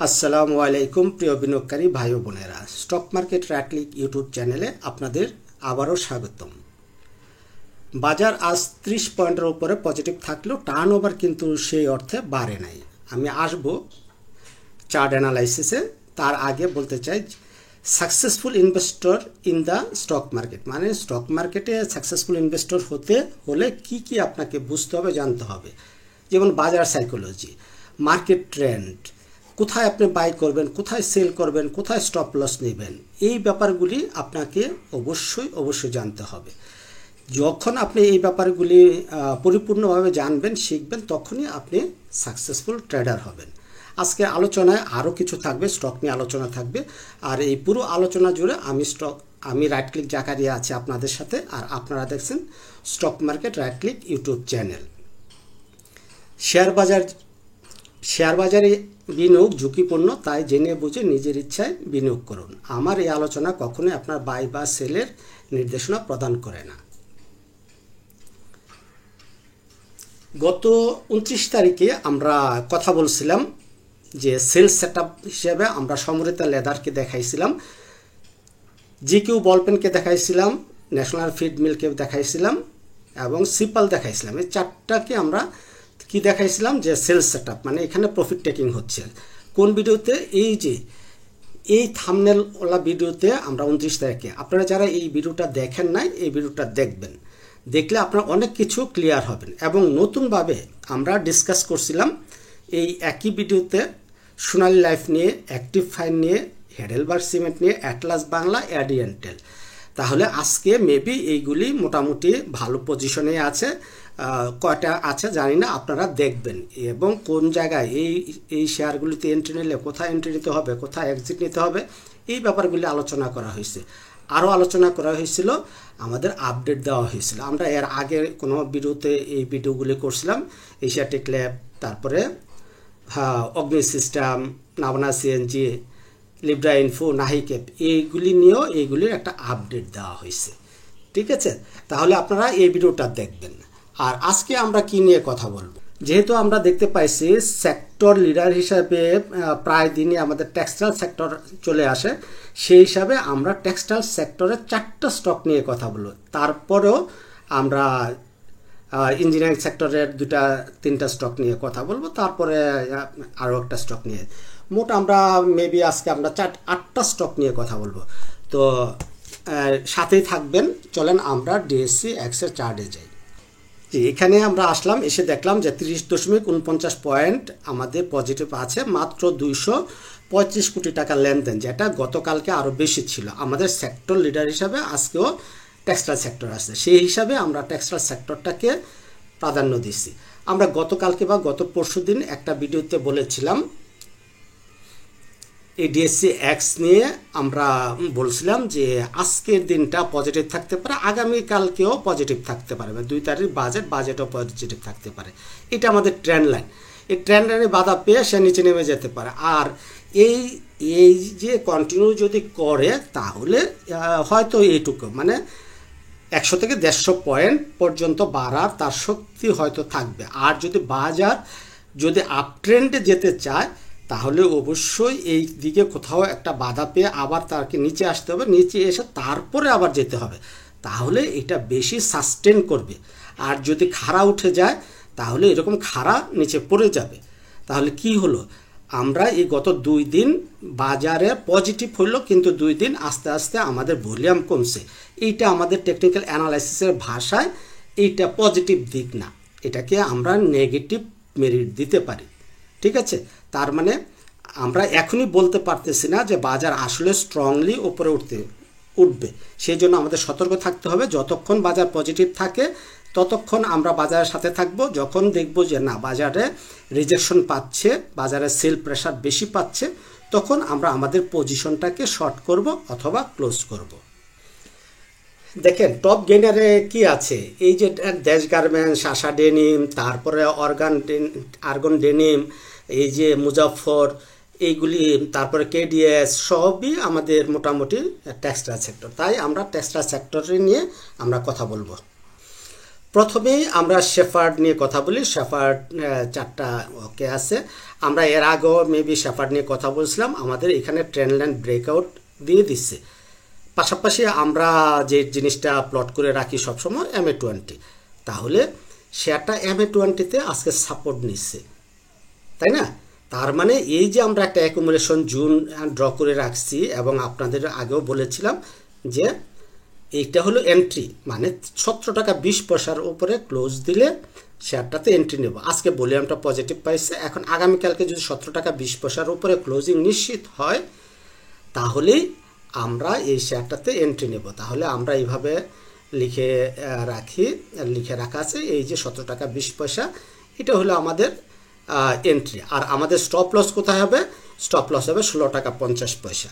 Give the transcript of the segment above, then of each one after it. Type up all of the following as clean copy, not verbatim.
আসসালামু আলাইকুম প্রিয় বিনিয়োগকারী ভাই ও বোনেরা, স্টক মার্কেট র্যাটলিক ইউটিউব চ্যানেলে আপনাদের আবারও স্বাগতম। বাজার আজ 30 পয়েন্টের উপরে পজিটিভ থাকলেও টার্ন ওভার কিন্তু সেই অর্থে বাড়ে নাই। আমি আসব চার্ট অ্যানালাইসিসে। তার আগে বলতে চাই, successful investor in the stock market মানে স্টক মার্কেটে সাকসেসফুল ইনভেস্টর হতে হলে কি আপনাকে বুঝতে হবে, জানতে হবে। যেমন বাজার সাইকোলজি, মার্কেট ট্রেন্ড, কোথায় আপনি বাই করবেন, কোথায় সেল করবেন, কোথায় স্টপ লস নেবেন, এই ব্যাপারগুলি আপনাকে অবশ্যই জানতে হবে। যখন আপনি এই ব্যাপারগুলি পরিপূর্ণভাবে জানবেন, শিখবেন, তখনই আপনি সাকসেসফুল ট্রেডার হবেন। আজকে আলোচনায় আরও কিছু থাকবে, স্টক নিয়ে আলোচনা থাকবে। আর এই পুরো আলোচনা জুড়ে আমি রাইট ক্লিক জাকারিয়া আছে আপনাদের সাথে, আর আপনারা দেখছেন stock market right click YouTube channel. Share বাজারে বিনিয়োগ ঝুঁকিপূর্ণ, তাই জেনে বুঝে নিজের ইচ্ছায় বিনিয়োগ করুন। আমার এই আলোচনা কখনোই আপনার বাই বা সেলের নির্দেশনা প্রদান করে না। গত 29 তারিখে আমরা কথা বলছিলাম যে সেলস সেটআপ হিসেবে আমরা সমৃতা লেদারকে দেখাইছিলাম, জিকিউ বলপেনকে দেখাইছিলাম, ন্যাশনাল ফিড মিলকে দেখাইছিলাম এবং সিপাল দেখাইছিলাম। এই চারটাকে আমরা কি দেখাইছিলাম যে সেলস সেটআপ মানে এখানে প্রফিট টেকিং হচ্ছে। কোন ভিডিওতে? এই থাম্বনেলওয়ালা ভিডিওতে আমরা 29 তারিখে। আপনারা যারা এই ভিডিওটা দেখেন নাই, এই ভিডিওটা দেখবেন, দেখলে আপনারা অনেক কিছু ক্লিয়ার হবেন। এবং নতুনভাবে আমরা ডিসকাস করছিলাম এই একই ভিডিওতে সোনালী লাইফ নিয়ে, অ্যাক্টিভ ফাইন নিয়ে, হেডেলবার্গ সিমেন্ট নিয়ে, অ্যাটলাস বাংলা, এডিএনটেল। তাহলে আজকে মেবি এইগুলি মোটামুটি ভালো পজিশনে আছে। কয়টা আছে জানি না, আপনারা দেখবেন। এবং কোন জায়গায় এই শেয়ারগুলিতে এন্ট্রি নিলে কোথায় এন্ট্রি নিতে হবে, কোথায় এক্সিট নিতে হবে, এই ব্যাপারগুলি আলোচনা করা হয়েছে। আরও আলোচনা করা হয়েছিল, আমাদের আপডেট দেওয়া হয়েছিল। আমরা এর আগে কোনো ভিডিওতে এই ভিডিওগুলি করছিলাম, এশিয়াটিক ল্যাব, তারপরে Agni system, Navana CNG, Libra info, নাহিকেপ, এইগুলির একটা আপডেট দেওয়া হয়েছে। ঠিক আছে, তাহলে আপনারা এই ভিডিওটা দেখবেন। আর আজকে আমরা কি নিয়ে কথা বলবো? যেহেতু আমরা দেখতে পাইছি সেক্টর লিডার হিসাবে প্রায় দিনই আমাদের টেক্সটাইল সেক্টর চলে আসে, সেই হিসাবে আমরা টেক্সটাইল সেক্টরের 4টা স্টক নিয়ে কথা বলবো। তারপরেও আমরা ইঞ্জিনিয়ারিং সেক্টরের 2-3টা স্টক নিয়ে কথা বলবো, তারপরে আরও একটা স্টক নিয়ে। মোট আমরা মেবি আজকে আমরা 8টা স্টক নিয়ে কথা বলবো। তো সাথেই থাকবেন। চলেন আমরা ডিএসসি এক্সের চার্টে যাই। এখানে আমরা আসলাম, এসে দেখলাম যে 30.49 পয়েন্ট আমাদের পজিটিভ আছে। মাত্র 225 কোটি টাকা লেনদেন, যেটা গতকালকে আরও বেশি ছিল। আমাদের সেক্টর লিডার হিসাবে আজকেও টেক্সটাইল সেক্টর আছে, সেই হিসাবে আমরা টেক্সটাইল সেক্টরটাকে প্রাধান্য দিচ্ছি। আমরা গতকালকে বা গত পরশু দিন একটা ভিডিওতে বলেছিলাম এই ডিএসসি এক্স নিয়ে আমরা বলছিলাম যে আজকের দিনটা পজিটিভ থাকতে পারে, আগামীকালকেও পজিটিভ থাকতে পারে, 2 তারিখ বাজেটও পজিটিভ থাকতে পারে। এটা আমাদের ট্রেন্ড লাইন। এই ট্রেন্ড লাইনে বাধা পেয়ে সে নিচে নেমে যেতে পারে। আর এই যে কন্টিনিউ যদি করে, তাহলে হয়তো এইটুকু মানে 100 থেকে 150 পয়েন্ট পর্যন্ত বাড়ার তার শক্তি হয়তো থাকবে। আর যদি বাজার আপ ট্রেন্ডে যেতে চায়, তাহলে অবশ্যই এই দিকে কোথাও একটা বাধা পেয়ে আবার তাকে নিচে আসতে হবে, নিচে এসে তারপরে আবার যেতে হবে। তাহলে এটা বেশি সাস্টেন করবে। আর যদি খাড়া উঠে যায়, তাহলে এরকম খাড়া নিচে পড়ে যাবে। তাহলে কি হলো, আমরা এই গত 2 দিন বাজারে পজিটিভ হইল, কিন্তু 2 দিন আস্তে আস্তে আমাদের ভলিউম কমছে। এইটা আমাদের টেকনিক্যাল অ্যানালাইসিসের ভাষায় এইটা পজিটিভ দিক না, এটাকে আমরা নেগেটিভ মেরিট দিতে পারি। ঠিক আছে, তার মানে আমরা এখনই বলতে পারতেছি না যে বাজার আসলে স্ট্রংলি উপরে উঠবে। সেই জন্য আমাদের সতর্ক থাকতে হবে। যতক্ষণ বাজার পজিটিভ থাকে ততক্ষণ আমরা বাজারের সাথে থাকব। যখন দেখব যে না, বাজারে রিজেকশন পাচ্ছে, বাজারে সেল প্রেশার বেশি পাচ্ছে, তখন আমরা আমাদের পজিশনটাকে শর্ট করব অথবা ক্লোজ করব। দেখেন টপ গেইনারে কি আছে, এই যে দেশ গার্মেন্টস, আশা ডেনিম, তারপরে আর্গন ডেনিম, এই যে মুজাফর, এইগুলি, তারপরে কেডিএস, সবই আমাদের মোটামুটি টেক্সটাইল সেক্টর। তাই আমরা টেক্সটাইল সেক্টরে নিয়ে আমরা কথা বলবো। প্রথমেই আমরা শেফার্ড নিয়ে কথা বলি। শেফার্ড 4টা ওকে আছে। আমরা এর আগেও মেবি শেফার্ড নিয়ে কথা বলছিলাম। আমাদের এখানে ট্রেন্ড লাইন ব্রেকআউট দিয়ে দিচ্ছে। পাশাপাশি আমরা যে জিনিসটা প্লট করে রাখি সবসময় MA20, তাহলে শেয়ারটা MA20-তে আজকে সাপোর্ট নিচ্ছে, তাই না? তার মানে এই যে আমরা একটা অ্যাকুমুলেশন জোন ড্র করে রাখছি এবং আপনাদের আগেও বলেছিলাম যে এইটা হলো এন্ট্রি, মানে 17 টাকা 20 পয়সার উপরে ক্লোজ দিলে শেয়ারটাতে এন্ট্রি নেব। আজকে ভলিউমটা পজিটিভ পাইছে। এখন আগামীকালকে যদি 17 টাকা 20 পয়সার উপরে ক্লোজিং নিশ্চিত হয় তাহলেই আমরা এই শেয়ারটাতে এন্ট্রি নেব। তাহলে আমরা এইভাবে লিখে রাখা আছে এই যে 17 টাকা 20 পয়সা, এটা হলো আমাদের এন্ট্রি। আর আমাদের স্টপ লস কোথায় হবে? স্টপ লস হবে 16 টাকা 50 পয়সা।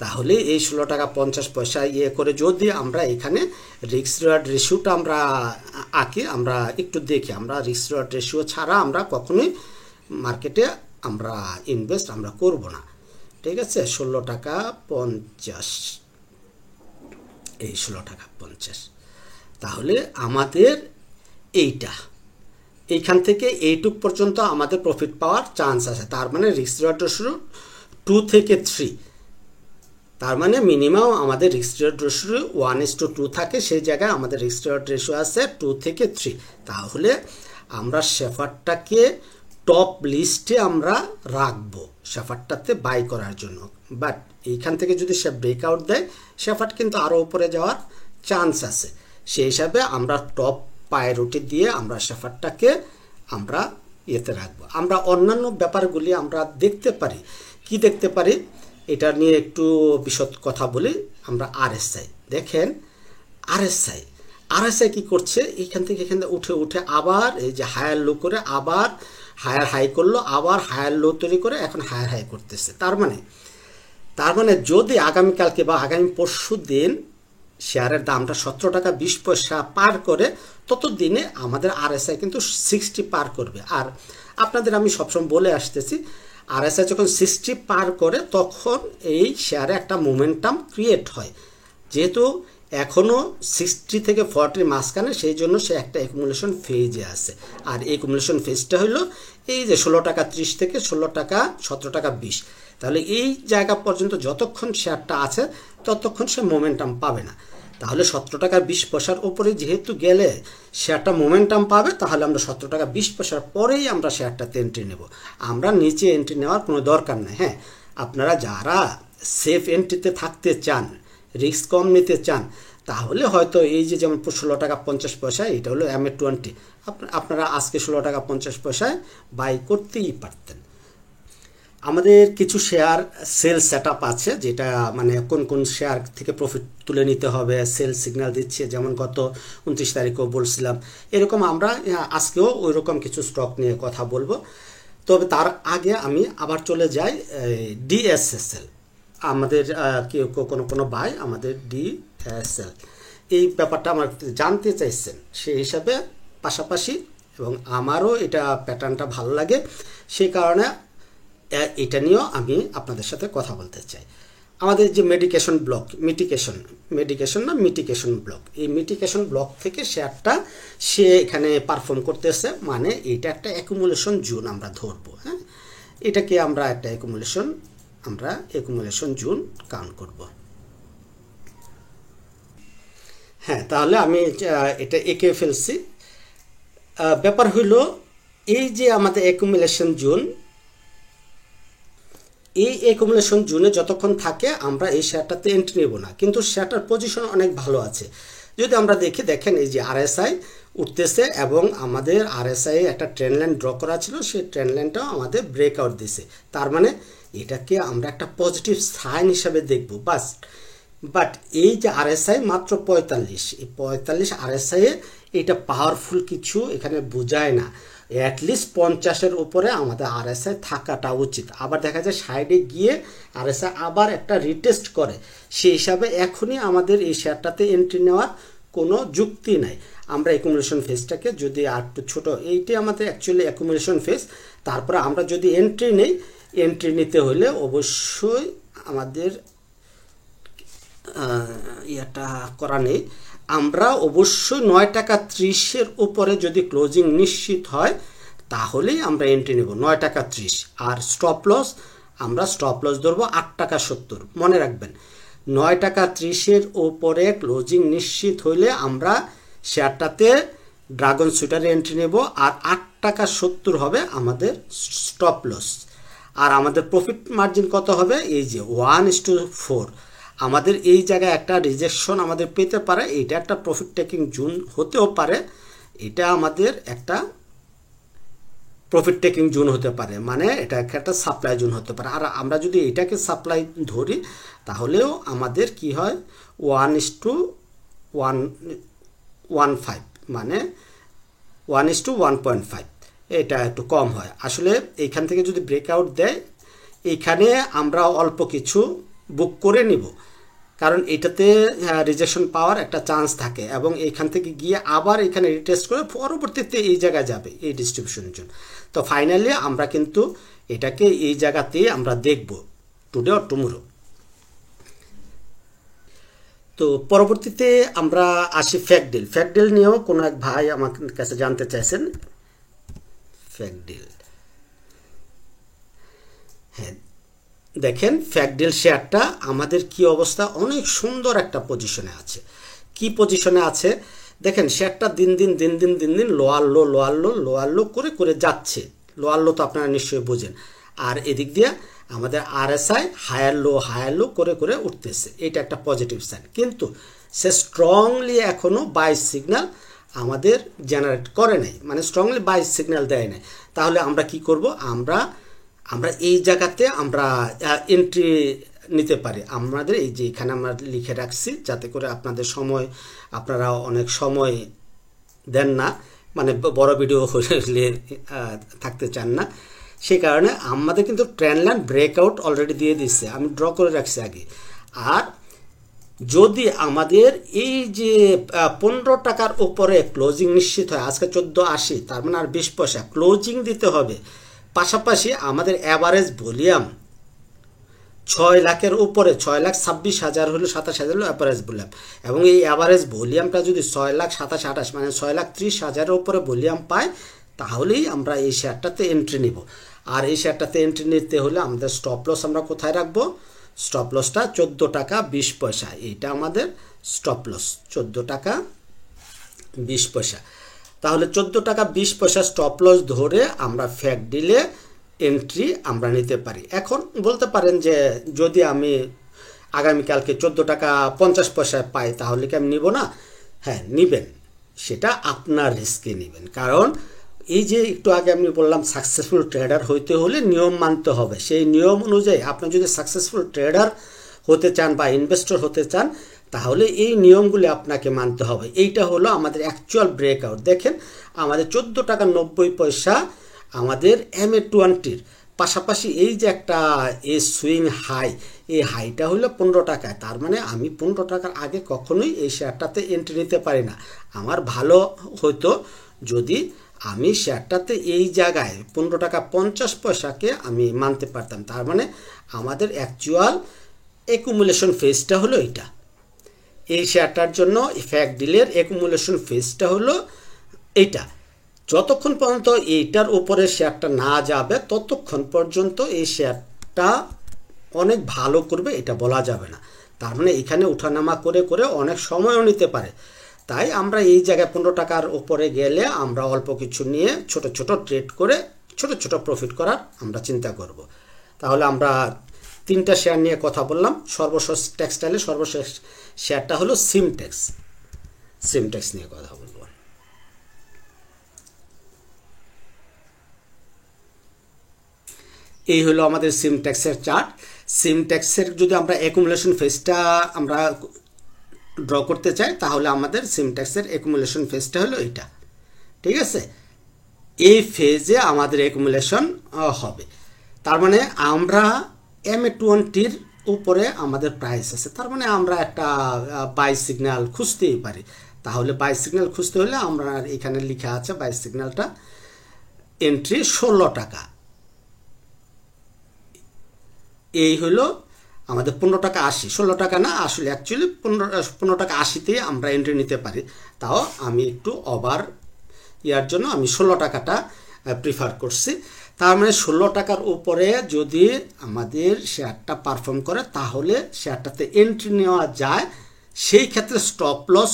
তাহলে এই 16 টাকা 50 পয়সা করে যদি আমরা এখানে রিস্ক রিওয়ার্ড রেশিওটা আমরা আঁকি, আমরা একটু দেখি, আমরা রিস্ক রিওয়ার্ড রেশিও ছাড়া আমরা কখনোই মার্কেটে আমরা ইনভেস্ট আমরা করব না, ঠিক আছে? 16 টাকা 50, এই 16 টাকা 50, তাহলে আমাদের এইখান থেকে এইটুক পর্যন্ত আমাদের প্রফিট পাওয়ার চান্স আছে। তার মানে রিস্ক রিওয়ার্ড রেশিও 2 থেকে 3, তার মানে মিনিমাম আমাদের রিস্ক রিওয়ার্ড রেশিও 1:2 থাকে, সেই জায়গায় আমাদের রিস্ক রিওয়ার্ড রেশিও আছে 2 থেকে 3। তাহলে আমরা শেফার্ডটাকে টপ লিস্টে আমরা রাখবো শেফার্ডটাতে বাই করার জন্য। বাট এইখান থেকে যদি সে ব্রেকআউট দেয়, শেফার্ড কিন্তু আরও উপরে যাওয়ার চান্স আছে। সেই হিসাবে আমরা টপ প্রায়োরিটি দিয়ে আমরা শেফার্ডটাকে আমরা ইয়েতে রাখবো। আমরা অন্যান্য ব্যাপারগুলি আমরা দেখতে পারি। কি দেখতে পারি এটা নিয়ে একটু বিশদ কথা বলি। আমরা RSI দেখেন, RSI কি করছে? এইখান থেকে এখানে উঠে আবার এই যে হায়ার লো করে আবার হায়ার হাই করলো, আবার হায়ার লো তৈরি করে এখন হায়ার হাই করতেছে। তার মানে যদি আগামীকালকে বা আগামী পরশু দিন শেয়ারের দামটা 17 টাকা 20 পয়সা পার করে, তত দিনে আমাদের RSI কিন্তু 60 পার করবে। আর আপনাদের আমি সবসময় বলে আসতেছি, RSI যখন 60 পার করে তখন এই শেয়ারে একটা মোমেন্টাম ক্রিয়েট হয়। যেহেতু এখনও 60 থেকে 40 মাঝখানে, সেই জন্য সে একটা অ্যাকুমুলেশন ফেজে আছে। আর এই অ্যাকুমুলেশন ফেজটা হলো এই যে 16 টাকা 30 থেকে 17 টাকা 20। তাহলে এই জায়গা পর্যন্ত যতক্ষণ শেয়ারটা আছে ততক্ষণ সে মোমেন্টাম পাবে না। তাহলে 17 টাকা 20 পয়সার উপরে যেহেতু গেলে শেয়ারটা মোমেন্টাম পাবে, তাহলে আমরা 17 টাকা 20 পয়সার পরেই আমরা শেয়ারটাতে এন্ট্রি নেব। আমরা নিচে এন্ট্রি নেওয়ার কোনো দরকার নেই। হ্যাঁ, আপনারা যারা সেফ এন্ট্রিতে থাকতে চান, রিস্ক কম নিতে চান, তাহলে হয়তো এই যে যেমন 16 টাকা 50 পয়সা, এটা হলো MA20, আপনারা আজকে 16 টাকা 50 পয়সায় বাই করতেই পারতেন। আমাদের কিছু শেয়ার সেল সেটআপ আছে, যেটা মানে কোন শেয়ার থেকে প্রফিট তুলে নিতে হবে সেল সিগন্যাল দিচ্ছে, যেমন গত 29 তারিখেও বলছিলাম। এরকম আমরা আজকেও ওই রকম কিছু স্টক নিয়ে কথা বলবো। তবে তার আগে আমি আবার চলে যাই DSSL। আমাদের কোনো ভাই আমাদের DSL এই ব্যাপারটা আমার জানতে চাইছেন, সেই হিসাবে পাশাপাশি, এবং আমারও এটা প্যাটার্নটা ভালো লাগে, সেই কারণে এটা নিয়েও আমি আপনাদের সাথে কথা বলতে চাই। আমাদের যে মিটিগেশন ব্লক এই মিটিগেশন ব্লক থেকে শেয়ারটা সে এখানে পারফর্ম করতেছে, মানে এটা একটা অ্যাকুমুলেশন জোন আমরা ধরবো। হ্যাঁ, এটাকে আমরা একটা অ্যাকুমুলেশন জোন কাউন্ট করব। হ্যাঁ, তাহলে আমি এটা এঁকে ফেলছি। ব্যাপার হইল এই যে আমাদের অ্যাকুমুলেশন জোন, এই অ্যাকুমুলেশন জোনে যতক্ষণ থাকে আমরা এই শেয়ারটাতে এন্ট্রি নেব না, কিন্তু শেয়ারটার পজিশন অনেক ভালো আছে। যদি আমরা দেখেন এই যে RSI উঠতেছে এবং আমাদের RSI একটা ট্রেন্ড লাইন ড্র করা ছিল, সেই ট্রেন্ড লাইনটাও আমাদের ব্রেকআউট দিছে। তার মানে এটাকে আমরা একটা পজিটিভ সাইন হিসাবে দেখব। বাট এই যে RSI মাত্র 45, এই 45 RSI এটা পাওয়ারফুল কিছু এখানে বোঝায় না। অ্যাটলিস্ট 50-এর উপরে আমাদের RSI থাকাটা উচিত। আবার দেখা যায় সাইডে গিয়ে RSI আবার একটা রিটেস্ট করে, সেই হিসাবে এখনই আমাদের এই শেয়ারটাতে এন্ট্রি নেওয়ার কোনো যুক্তি নাই। আমরা অ্যাকুমুলেশন ফেজটাকে যদি আর একটু ছোটো, এইটাই আমাদের অ্যাকচুয়ালি অ্যাকুমুলেশন ফেজ। তারপরে আমরা যদি এন্ট্রি নেই, এন্ট্রি নিতে হলে অবশ্যই আমাদের ইয়েটা করা নেই, আমরা অবশ্যই 9 টাকা 30 উপরে যদি ক্লোজিং নিশ্চিত হয় তাহলেই আমরা এন্ট্রি নেব 9 টাকা 30। আর স্টপ লস আমরা স্টপ লস ধরবো 8 টাকা 70। মনে রাখবেন 9 টাকা 30 উপরে ক্লোজিং নিশ্চিত হইলে আমরা শেয়ারটাতে ড্রাগন সুইটারে এন্ট্রি নেব, আর 8 টাকা 70 হবে আমাদের স্টপ লস। আর আমাদের প্রফিট মার্জিন কত হবে? এই যে 1:4। আমাদের এই জায়গায় একটা রিজেকশন আমাদের পেতে পারে, এটা একটা প্রফিট টেকিং জোন হতেও পারে, এটা আমাদের একটা প্রফিট টেকিং জোন হতে পারে, মানে এটা একটা সাপ্লাই জোন হতে পারে। আর আমরা যদি এটাকে সাপ্লাই ধরি তাহলেও আমাদের কি হয় 1:1.5, মানে 1:1.5, এটা একটু কম হয়। আসলে এইখান থেকে যদি ব্রেকআউট দেয় এইখানে আমরা অল্প কিছু বুক করে নিব, কারণ এটাতে রিজেকশন পাওয়ার একটা চান্স থাকে, এবং এইখান থেকে গিয়ে আবার এখানে রিটেস্ট করে পরবর্তীতে এই জায়গায় যাবে এই ডিস্ট্রিবিউশনের জন্য। তো ফাইনালি আমরা কিন্তু এটাকে এই জায়গাতেই আমরা দেখব টুডে অর টুমরো। তো পরবর্তীতে আমরা আসি ফ্যাকডিল। ফ্যাকডিল নিয়েও কোনো এক ভাই আমার কাছে জানতে চাইছেন। ফ্যাকডিল, হ্যাঁ দেখেন ফ্যাকডিল শেয়ারটা আমাদের কি অবস্থা, অনেক সুন্দর একটা পজিশনে আছে। কি পজিশনে আছে দেখেন, শেয়ারটা দিন দিন লোয়ার লো করে করে যাচ্ছে। লোয়ার লো তো আপনারা নিশ্চয়ই বোঝেন। আর এদিক দিয়ে আমাদের RSI হায়ার লো করে করে উঠতেছে, এটা একটা পজিটিভ সাইন। কিন্তু সে স্ট্রংলি এখনো বাই সিগন্যাল আমাদের জেনারেট করে নাই, মানে স্ট্রংলি বাই সিগন্যাল দেয় নাই। তাহলে আমরা কি করব? আমরা এই জায়গাতে আমরা এন্ট্রি নিতে পারি। আমাদের এই যে এখানে আমরা লিখে রাখছি, যাতে করে আপনারা অনেক সময় দেন না, মানে বড় ভিডিও হলে থাকতে চান না, সেই কারণে আমাদের কিন্তু ট্রেন্ড লাইন ব্রেকআউট অলরেডি দিয়ে দিচ্ছে, আমি ড্র করে রাখছি আগে। আর যদি আমাদের এই যে 15 টাকার উপরে ক্লোজিং নিশ্চিত হয়, আজকে 14.80, তার মানে আর 20 পয়সা ক্লোজিং দিতে হবে। পাশাপাশি আমাদের অ্যাভারেজ ভলিউম 6 লাখের উপরে, 6,26,000 হলো 27,000 হলো অ্যাভারেজ ভলিউম, এবং এই অ্যাভারেজ ভলিউমটা যদি 6,27,28 মানে 6,30,000 উপরে ভলিউম পায় তাহলেই আমরা এই শেয়ারটাতে এন্ট্রি নিব। আর এই শেয়ারটাতে এন্ট্রি নিতে হলে আমাদের স্টপ লস আমরা কোথায় রাখবো? স্টপ লসটা 14 টাকা 20 পয়সা, এইটা আমাদের স্টপ লস 14 টাকা 20 পয়সা। তাহলে 14 টাকা 20 পয়সা স্টপ লস ধরে আমরা ফ্যাকডিলে এন্ট্রি আমরা নিতে পারি। এখন বলতে পারেন যে যদি আমি আগামীকালকে 14 টাকা 50 পয়সায় পাই তাহলে কি আমি নিব না? হ্যাঁ নিবেন, সেটা আপনার রিস্কে নেবেন। কারণ এই যে একটু আগে আমি বললাম সাকসেসফুল ট্রেডার হইতে হলে নিয়ম মানতে হবে। সেই নিয়ম অনুযায়ী আপনি যদি সাকসেসফুল ট্রেডার হতে চান বা ইনভেস্টর হতে চান তাহলে এই নিয়মগুলি আপনাকে মানতে হবে। এইটা হলো আমাদের অ্যাকচুয়াল ব্রেকআউট। দেখেন আমাদের 14 টাকা 90 পয়সা আমাদের MA20-র পাশাপাশি এই যে একটা সুইং হাই, এই হাইটা হলো 15 টাকায়। তার মানে আমি 15 টাকার আগে কখনোই এই শেয়ারটাতে এন্ট্রি নিতে পারি না। আমার ভালো হতো যদি আমি শেয়ারটাতে এই জায়গায় 15 টাকা 50 পয়সাকে আমি মানতে পারতাম। তার মানে আমাদের অ্যাকচুয়াল অ্যাকুমুলেশন ফেজটা হলো এটা। এই শেয়ারটার জন্য ফ্যাকডিলের অ্যাকুমুলেশন ফেজটা হলো এইটা। যতক্ষণ পর্যন্ত এইটার উপরে শেয়ারটা না যাবে ততক্ষণ পর্যন্ত এই শেয়ারটা অনেক ভালো করবে এটা বলা যাবে না। তার মানে এখানে উঠানামা করে করে অনেক সময়ও নিতে পারে। তাই আমরা এই জায়গায় 15 টাকার উপরে গেলে আমরা অল্প কিছু নিয়ে ছোট ছোট ট্রেড করে ছোট ছোট প্রফিট করার আমরা চিন্তা করব। তাহলে আমরা 3টা শেয়ার নিয়ে কথা বললাম। সর্বশেষ টেক্সটাইলের সর্বশেষ শেয়ারটা হলো সিমটেক্স। সিমটেক্স নিয়ে কথা বলব। এই হলো আমাদের সিমটেক্সের চার্ট। সিমটেক্সের যদি আমরা অ্যাকুমুলেশন ফেজটা আমরা ড্র করতে চাই তাহলে আমাদের সিমটেক্সের অ্যাকুমুলেশন ফেজটা হলো এইটা, ঠিক আছে। এই ফেজে আমাদের অ্যাকুমুলেশন হবে। তার মানে আমরা MA20-র উপরে আমাদের প্রাইস আছে, তার মানে আমরা একটা বাই সিগন্যাল খুঁজতেই পারি। তাহলে বাই সিগন্যাল খুঁজতে হলে আমরা এখানে লেখা আছে বাই সিগন্যালটা এন্ট্রি 16 টাকা। এই হলো আমাদের 15 টাকা 80, 16 টাকা না, আসলে অ্যাকচুয়ালি 15 টাকা 80তেই আমরা এন্ট্রি নিতে পারি। তাও আমি একটু ওভার ইয়ার জন্য আমি 16 টাকাটা প্রিফার করছি। তার মানে 16 টাকার উপরে যদি আমাদের শেয়ারটা পারফর্ম করে তাহলে শেয়ারটাতে এন্ট্রি নেওয়া যায়। সেই ক্ষেত্রে স্টপ লস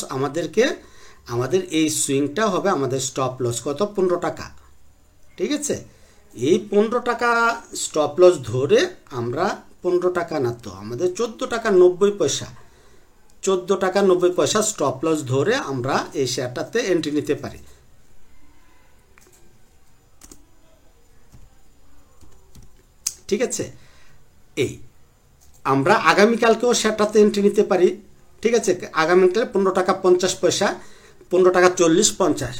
আমাদের এই সুইংটা হবে আমাদের স্টপ লস কত, 15 টাকা। ঠিক আছে, এই 15 টাকা স্টপ লস ধরে আমরা 15 টাকা না তো আমাদের 14 টাকা 90 পয়সা, 14 টাকা 90 পয়সা স্টপ লস ধরে আমরা এই শেয়ারটাতে এন্ট্রি নিতে পারি। ঠিক আছে, এই আমরা আগামীকালকেও শেয়ারটাতে এন্ট্রি নিতে পারি। ঠিক আছে, আগামীকালে 15 টাকা 50 পয়সা, 15 টাকা 40 50,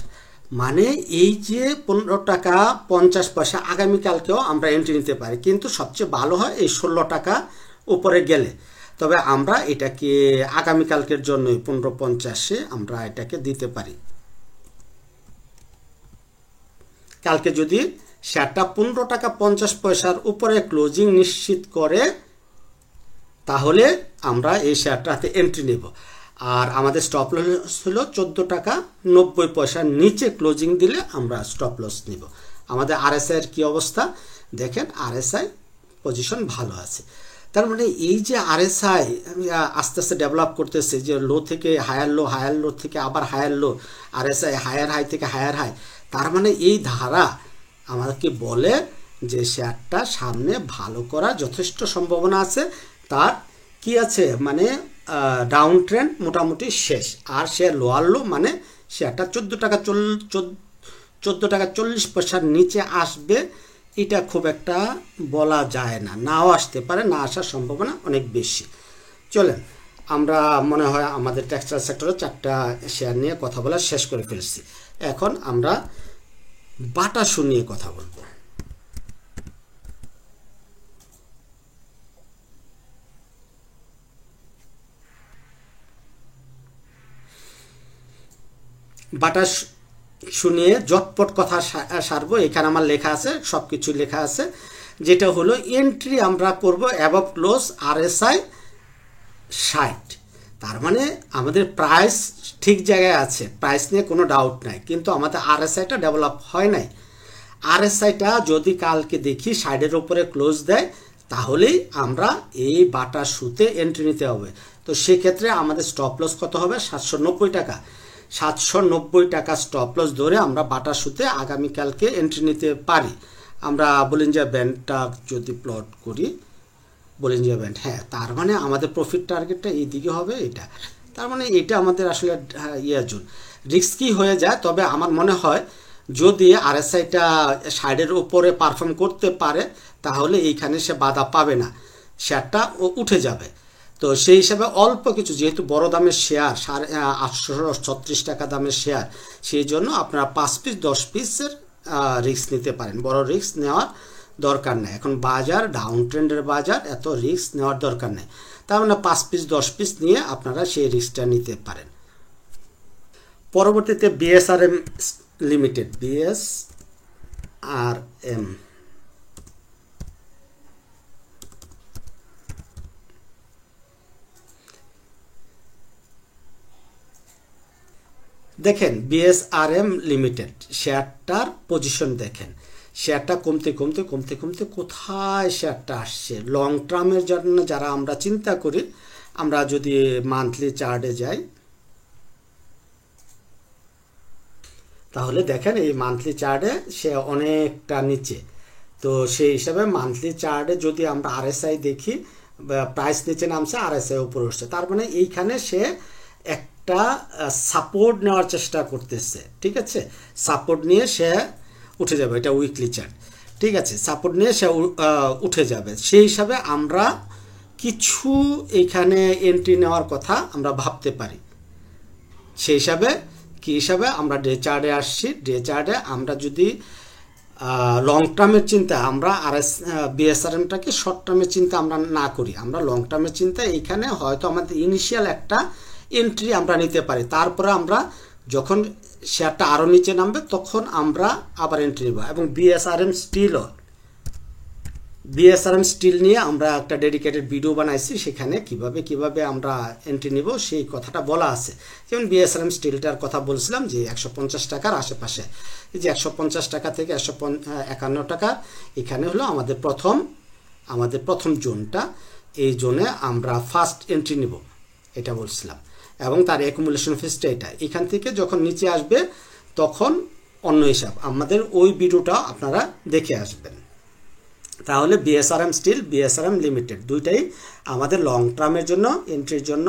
মানে এই যে 15 টাকা 50 পয়সা আগামীকালকেও আমরা এন্ট্রি নিতে পারি। কিন্তু সবচেয়ে ভালো হয় এই 16 টাকা উপরে গেলে। তবে আমরা এটাকে আগামীকালকের জন্য 15.50-এ আমরা এটাকে দিতে পারি। কালকে যদি শেয়ারটা 15 টাকা 50 পয়সার উপরে ক্লোজিং নিশ্চিত করে তাহলে আমরা এই শেয়ারটাতে এন্ট্রি নেব। আর আমাদের স্টপ লস হলো 14 টাকা 90 পয়সার নিচে ক্লোজিং দিলে আমরা স্টপ লস নিব। আমাদের আরএসআই এর কি অবস্থা দেখেন, আরএসআই পজিশন ভালো আছে। তার মানে এই যে আরএসআই আস্তে আস্তে ডেভেলপ করতেছে, যে লো থেকে হায়ার লো, হায়ার লো থেকে আবার higher low, RSI higher high থেকে হায়ার হাই, তার মানে এই ধারা আমাদেরকে বলে যে শেয়ারটা সামনে ভালো করার যথেষ্ট সম্ভাবনা আছে। তার কি আছে মানে ডাউন ট্রেন্ড মোটামুটি শেষ। আর শেয়ার লোয়ার লো মানে শেয়ারটা 14 টাকা 40 পয়সার নিচে আসবে, এটা খুব একটা বলা যায় না, নাও আসতে পারে, না আসার সম্ভাবনা অনেক বেশি। চলেন আমরা মনে হয় আমাদের টেক্সটাইল সেক্টরে 4টা শেয়ার নিয়ে কথা বলা শেষ করে ফেলছি। এখন আমরা বাটা শু নিয়ে কথা বলবো। বাটা শুনিয়ে জটপট কথা সারবো। এখানে আমার লেখা আছে, সব কিছু লেখা আছে। যেটা হলো এন্ট্রি আমরা করব অ্যাবভ ক্লোজ আরএসআই 60। তার মানে আমাদের প্রাইস ঠিক জায়গায় আছে, প্রাইস নিয়ে কোনো ডাউট নাই, কিন্তু আমাদের আরএসআইটা ডেভেলপ হয় নাই। আরএসআইটা যদি কালকে দেখি 60-এর উপরে ক্লোজ দেয় তাহলেই আমরা এই বাটা শুতে এন্ট্রি নিতে হবে। তো সেক্ষেত্রে আমাদের স্টপ লস কত হবে, 790 টাকা। 790 টাকা স্টপ লস ধরে আমরা বাটা শুতে আগামীকালকে এন্ট্রি নিতে পারি। আমরা বলিঞ্জার ব্যান্ডটা যদি প্লট করি, বলিঞ্জার ব্যান্ড, হ্যাঁ, তার মানে আমাদের প্রফিট টার্গেটটা এইদিকে হবে এটা। তার মানে এটা আমাদের আসলে জোন রিস্কি হয়ে যায়। তবে আমার মনে হয় যদি আরএসআইটা 60-এর উপরে পারফর্ম করতে পারে তাহলে এইখানে সে বাধা পাবে না, শেয়ারটা উঠে যাবে। তো সেই হিসাবে অল্প কিছু, যেহেতু বড় দামের শেয়ার, 836 টাকা দামের শেয়ার, সেই জন্য আপনারা 5 পিস 10 পিসের রিস্ক নিতে পারেন। বড় রিস্ক নেওয়ার দরকার নেই, এখন বাজার ডাউন ট্রেন্ডের বাজার, এত রিস্ক নেওয়ার দরকার নেই। তার মানে 5 পিস 10 পিস নিয়ে আপনারা সেই রিস্কটা নিতে পারেন। পরবর্তীতে বিএসআরএম লিমিটেড, বিএসআরএম দেখেন, বিএসআরএম লিমিটেড শেয়ারটার পজিশন দেখেন, শেয়ারটা কমতে কমতে কমতে কমতে কোথায় শেয়ারটা আসছে। লং টার্মের জন্য যারা আমরা চিন্তা করি, আমরা যদি মান্থলি চার্টে যাই তাহলে দেখেন এই মান্থলি চার্টে সে অনেকটা নিচে। তো সেই হিসাবে মান্থলি চার্টে যদি আমরা আরএসআই দেখি, প্রাইস নিচে নামছে, আরএসআই উপরে উঠছে, তার মানে এইখানে সে একটা সাপোর্ট নেওয়ার চেষ্টা করতেছে। ঠিক আছে, সাপোর্ট নিয়ে সে উঠে যাবে, এটা উইকলি চার্ট। ঠিক আছে, সাপোর্ট নিয়ে সে উঠে যাবে। সেই হিসাবে আমরা কিছু এখানে এন্ট্রি নেওয়ার কথা আমরা ভাবতে পারি। সেই হিসাবে কি হিসাবে আমরা ডে চার্টে আসছি। ডে চার্টে আমরা যদি লং টার্মের চিন্তা, আমরা বিএসআরএমটাকে শর্ট টার্মের চিন্তা আমরা না করি, আমরা লং টার্মের চিন্তা, এইখানে হয়তো আমাদের ইনিশিয়াল একটা এন্ট্রি আমরা নিতে পারি। তারপরে আমরা যখন শেয়ারটা আরও নিচে নামবে তখন আমরা আবার এন্ট্রি নেব। এবং বিএসআরএম স্টিলও বিএসআরএম স্টিল নিয়ে আমরা একটা ডেডিকেটেড ভিডিও বানাইছি, সেখানে কিভাবে আমরা এন্ট্রি নিব সেই কথাটা বলা আছে। যেমন বিএসআরএম স্টিলটার কথা বলছিলাম যে 150 টাকার আশেপাশে, এই যে 150 টাকা থেকে 151 টাকা, এখানে হলো আমাদের প্রথম জোনটা। এই জোনে আমরা ফার্স্ট এন্ট্রি নিব, এটা বলছিলাম। এবং তার অ্যাকুমুলেশন ফিসটা এটা। এখান থেকে যখন নিচে আসবে তখন অন্য হিসাব, আমাদের ওই ভিডিওটা আপনারা দেখে আসবেন। তাহলে বিএসআরএম স্টিল, বিএসআরএম লিমিটেড দুইটাই আমাদের লং টার্মের জন্য এন্ট্রির জন্য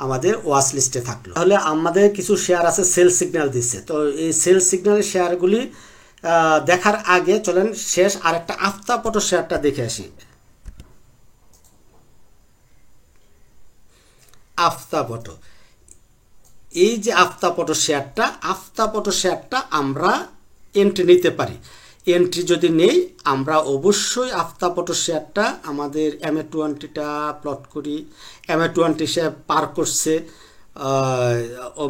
আমাদের ওয়াচ লিস্টে থাকলো। তাহলে আমাদের কিছু শেয়ার আছে সেল সিগন্যাল দিচ্ছে, তো এই সেল সিগন্যালের শেয়ারগুলি দেখার আগে চলেন শেষ আরেকটা আফতাপটো শেয়ারটা দেখে আসি। আফতাপটো, এই যে আফতাপটো শেয়ারটা আমরা এন্ট্রি নিতে পারি। এন্ট্রি যদি নেই আমরা অবশ্যই আফতাপটো শেয়ারটা আমাদের MA20টা প্লট করি। MA20 সে পার করছে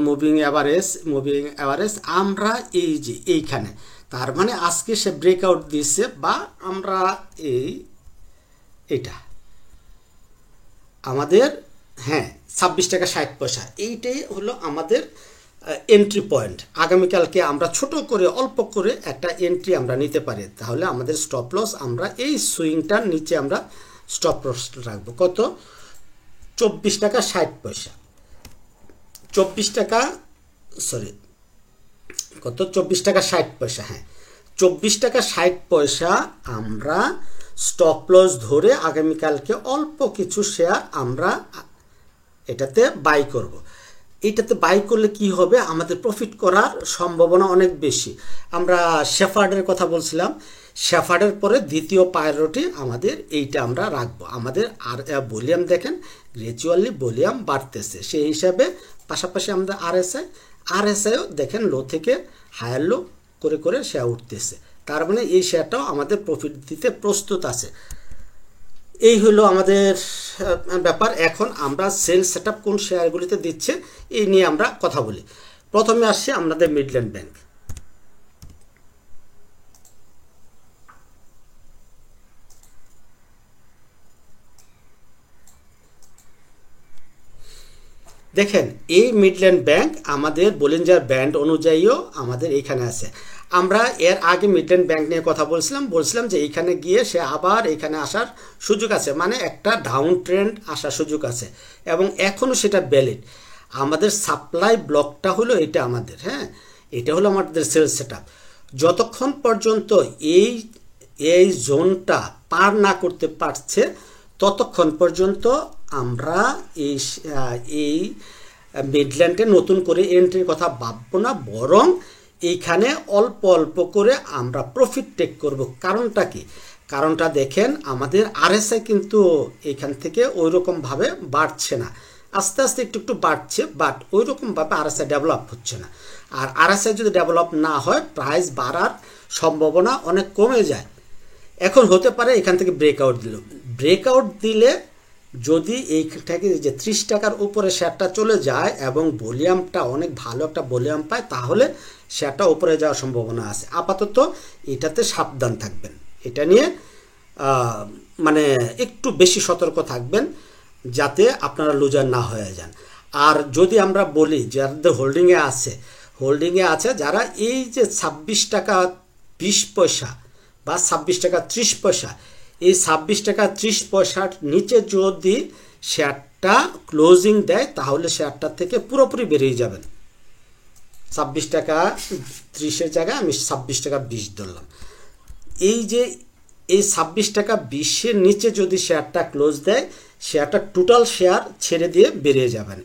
মুভিং অ্যাভারেজ আমরা এই যে এইখানে, তার মানে আজকে সে ব্রেকআউট দিয়েছে, বা আমরা এইটা আমাদের 26 টাকা 60 পয়সা, এইটাই হলো আমাদের এন্ট্রি পয়েন্ট। আগামীকালকে আমরা ছোট করে অল্প করে একটা এন্ট্রি আমরা নিতে পারি। তাহলে আমাদের স্টপ লস আমরা এই সুইংটার নিচে আমরা স্টপ লস রাখবো কত, 24 টাকা 60 পয়সা। 24 টাকা 60 পয়সা, 24 টাকা 60 পয়সা আমরা স্টপ লস ধরে আগামীকালকে অল্প কিছু শেয়ার আমরা এটাতে বাই করব। এটাতে বাই করলে কি হবে, আমাদের প্রফিট করার সম্ভাবনা অনেক বেশি। আমরা শেফার্ডের কথা বলছিলাম, শেফার্ডের পরে দ্বিতীয় প্রায়োরিটি আমাদের এইটা আমরা রাখবো। আমাদের আর ভলিউম দেখেন গ্র্যাজুয়ালি ভলিউম বাড়তেছে, সেই হিসাবে পাশাপাশি আমাদের আরএসআইও দেখেন লো থেকে হায়ার লো করে শেয়ার উঠতেছে। তার মানে এই শেয়ারটাও আমাদের প্রফিট দিতে প্রস্তুত আছে। এই হলো আমাদের ব্যাপার। এখন আমরা সেল সেটআপ কোন শেয়ারগুলিতে দিচ্ছে এই নিয়ে আমরা কথা বলি। প্রথমে আসছে আমাদের মিডল্যান্ড ব্যাংক। দেখেন এই মিডল্যান্ড ব্যাংক আমাদের বলিঞ্জার ব্যান্ড অনুযায়ীও আমাদের এইখানে আছে। আমরা এর আগে মিডল্যান্ড ব্যাংক নিয়ে কথা বলছিলাম যে এইখানে গিয়ে সে আবার এখানে আসার সুযোগ আছে, মানে একটা ডাউন ট্রেন্ড আসার সুযোগ আছে, এবং এখনও সেটা ভ্যালিড। আমাদের সাপ্লাই ব্লকটা হলো এটা আমাদের, এটা হলো আমাদের সেল সেটআপ। যতক্ষণ পর্যন্ত এই জোনটা পার না করতে পারছে ততক্ষণ পর্যন্ত আমরা এই মিডল্যান্ডে নতুন করে এন্ট্রির কথা ভাববো না, বরং এইখানে অল্প অল্প করে আমরা প্রফিট টেক করব। কারণটা কি? কারণটা দেখেন আমাদের আরএসআই কিন্তু এইখান থেকে ওই রকমভাবে বাড়ছে না, আস্তে আস্তে একটু বাড়ছে, বাট ওই রকমভাবে আরএসআই ডেভেলপ হচ্ছে না। আর আরএসআই যদি ডেভেলপ না হয় প্রাইস বাড়ার সম্ভাবনা অনেক কমে যায়। এখন হতে পারে এখান থেকে ব্রেকআউট দিলে যদি এইটাকে যে 30 টাকার উপরে শেয়ারটা চলে যায় এবং ভলিউমটা অনেক ভালো একটা ভলিউম পায়, তাহলে শেয়ারটা উপরে যাওয়ার সম্ভাবনা আছে। আপাতত এটাতে সাবধান থাকবেন, এটা নিয়ে মানে একটু বেশি সতর্ক থাকবেন যাতে আপনারা লুজার না হয়ে যান। আর যদি আমরা বলি যাদের হোল্ডিংয়ে আছে যারা এই যে 26 টাকা 20 পয়সা বা 26 টাকা 30 পয়সা, এই 26 টাকা 30 পয়সার নিচে যদি শেয়ারটা ক্লোজিং দেয় তাহলে শেয়ারটা থেকে পুরোপুরি বেরিয়ে যাবেন। 26 টাকা 30-এর জায়গায় আমি 26 টাকা 20 ধরলাম। এই 26 টাকা 20-এর নিচে যদি শেয়ারটা ক্লোজ দেয়, শেয়ারটা টোটাল শেয়ার ছেড়ে দিয়ে বেরিয়ে যাবেন।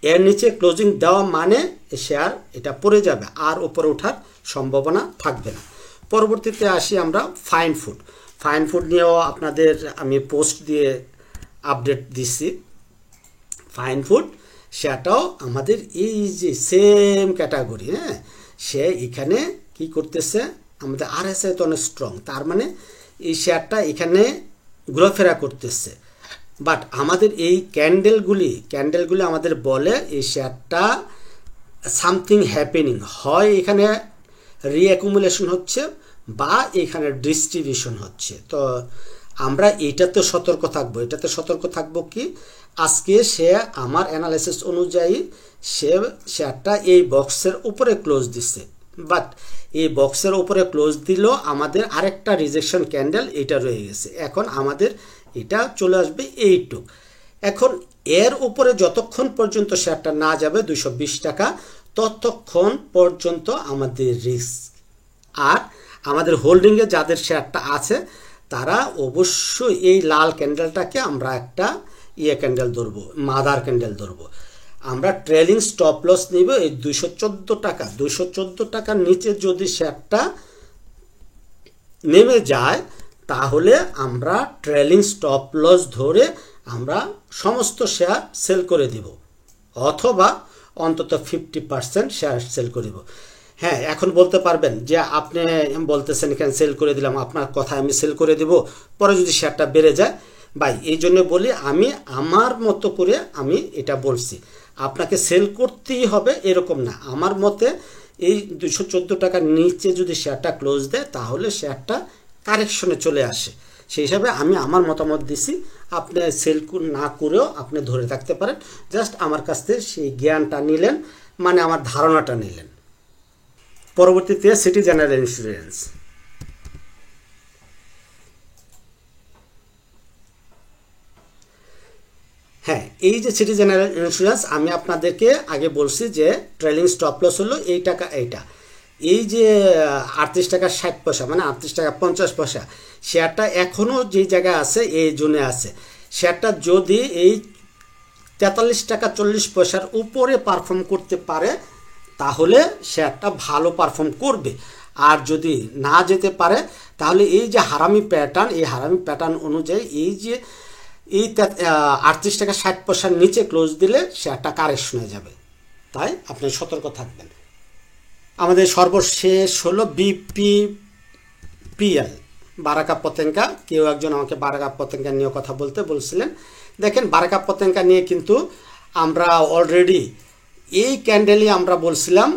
এর নিচে ক্লোজিং দেওয়া মানে শেয়ার এটা পড়ে যাবে, আর উপরে ওঠার সম্ভাবনা থাকবে না। পরবর্তীতে আসি আমরা ফাইন ফুড নিয়েও আপনাদের আমি পোস্ট দিয়ে আপডেট দিচ্ছি। ফাইন ফুড সেটাও আমাদের এই যে সেম ক্যাটাগরি, সে এখানে কি করতেছে, আমাদের আরএসআই তো অনেক স্ট্রং, তার মানে এই শেয়ারটা এখানে ঘোরাফেরা করতেছে। বাট আমাদের এই ক্যান্ডেলগুলি আমাদের বলে এই শেয়ারটা সামথিং হ্যাপেনিং হয়, এখানে রিঅ্যাকুমুলেশন হচ্ছে, বা এখানে ডিস্ট্রিবিউশন হচ্ছে। তো আমরা এটাতে সতর্ক থাকবো। এটাতে সতর্ক থাকবো কি, আজকে সে আমার অ্যানালাইসিস অনুযায়ী সে শেয়ারটা এই বক্সের উপরে ক্লোজ দিচ্ছে, বাট এই বক্সের উপরে ক্লোজ দিল আমাদের আরেকটা রিজেকশন ক্যান্ডেল এটা রয়ে গেছে। এখন আমাদের এটা চলে আসবে এইটুক। এখন এর উপরে যতক্ষণ পর্যন্ত শেয়ারটা না যাবে 220 টাকা, ততক্ষণ পর্যন্ত আমাদের রিস্ক। আর আমাদের হোল্ডিংয়ে যাদের শেয়ারটা আছে তারা অবশ্যই এই লাল ক্যান্ডেলটাকে আমরা একটা ক্যান্ডেল ধরবো, মাদার ক্যান্ডেল ধরবো। আমরা ট্রেলিং স্টপ লস নিব এই 214 টাকা। 214 টাকার নিচে যদি শেয়ারটা নেমে যায় তাহলে আমরা ট্রেলিং স্টপ লস ধরে আমরা সমস্ত শেয়ার সেল করে দিব, অথবা অন্তত 50% শেয়ার সেল করে দিব। হ্যাঁ, এখন বলতে পারবেন যে আপনি বলতেছেন এখানে সেল করে দিলাম, আপনার কথা আমি সেল করে দিব, পরে যদি শেয়ারটা বেড়ে যায়। ভাই, এই জন্য বলি আমি আমার মতো করে আমি এটা বলছি, আপনাকে সেল করতেই হবে এরকম না। আমার মতে এই 214 টাকার নিচে যদি শেয়ারটা ক্লোজ দেয় তাহলে শেয়ারটা কারেকশনে চলে আসে। সেই হিসাবে আমি আমার মতামত দিছি। আপনি সেল না করেও আপনি ধরে থাকতে পারেন। জাস্ট আমার কাছ থেকে সেই জ্ঞানটা নিলেন, মানে আমার ধারণাটা নিলেন। পরবর্তীতে সিটি জেনারেল ইন্স্যুরেন্স। হ্যাঁ, এই যে সিটি জেনারেল ইন্স্যুরেন্স আমি আপনাদেরকে আগে বলছি যে ট্রেলিং স্টপ লস হলো এই টাকা, এইটা এই যে 38 টাকা 60 পয়সা, মানে 38 টাকা 50 পয়সা শেয়ারটা এখনও যে জায়গায় আছে এই জোনে আছে। শেয়ারটা যদি এই 43 টাকা 40 পয়সার উপরে পারফর্ম করতে পারে তাহলে শেয়ারটা ভালো পারফর্ম করবে। আর যদি না যেতে পারে তাহলে এই যে হারামি প্যাটার্ন, এই হারামি প্যাটার্ন অনুযায়ী এই যে এই 38 টাকা 60 পয়সার নিচে ক্লোজ দিলে শেয়ারটা কারেকশন হয়ে যাবে। তাই আপনি সতর্ক থাকবেন। আমাদের সর্বশেষ হলো BPPL, বারাকা পতেঙ্গা। কেউ একজন আমাকে বারাকা পতেঙ্গা নিয়ে কথা বলতে বলছিলেন। দেখেন, বারাকা পতেঙ্গা নিয়ে কিন্তু আমরা অলরেডি এই ক্যান্ডেলই আমরা বলছিলাম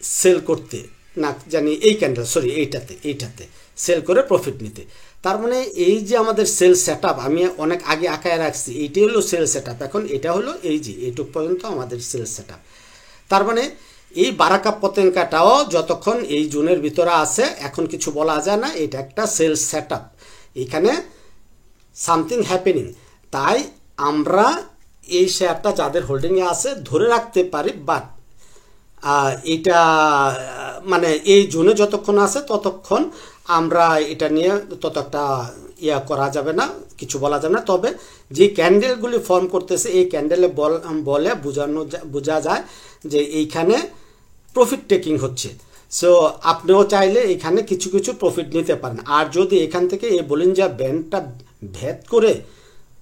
সেল করতে, না জানি এই ক্যান্ডেল, সরি এইটাতে সেল করে প্রফিট নিতে। তার মানে এই যে আমাদের সেল সেট আপ আমি অনেক আগে আঁকায় রাখছি, এইটাই হলো সেল সেট আপ। এখন এটা হলো এই যে এইটুক পর্যন্ত আমাদের সেল সেট আপ। তার মানে এই বারাকা পতেঙ্গাটাও যতক্ষণ এই জোনের ভিতরে আছে এখন কিছু বলা যায় না, এটা একটা সেল সেট আপ, এখানে সামথিং হ্যাপেনিং। তাই আমরা এই শেয়ারটা যাদের হোল্ডিংয়ে আছে ধরে রাখতে পারি, বাট এটা মানে এই জোনে যতক্ষণ আছে ততক্ষণ আমরা এটা নিয়ে ততটা করা যাবে না, কিছু বলা যাবে না। তবে যে ক্যান্ডেলগুলি ফর্ম করতেছে এই ক্যান্ডেলে বলে বোঝা যায় যে এইখানে প্রফিট টেকিং হচ্ছে। সো আপনিও চাইলে এখানে কিছু কিছু প্রফিট নিতে পারেন। আর যদি এখান থেকে এই বলিঞ্জার ব্যান্ডটা ভেদ করে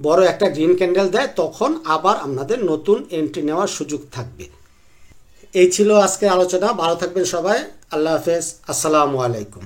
বড় একটা গ্রিন ক্যান্ডেল দেয় তখন আবার আপনাদের নতুন এন্ট্রি নেওয়ার সুযোগ থাকবে। এই ছিল আজকের আলোচনা। ভালো থাকবেন সবাই। আল্লাহ হাফেজ। আসসালামু আলাইকুম।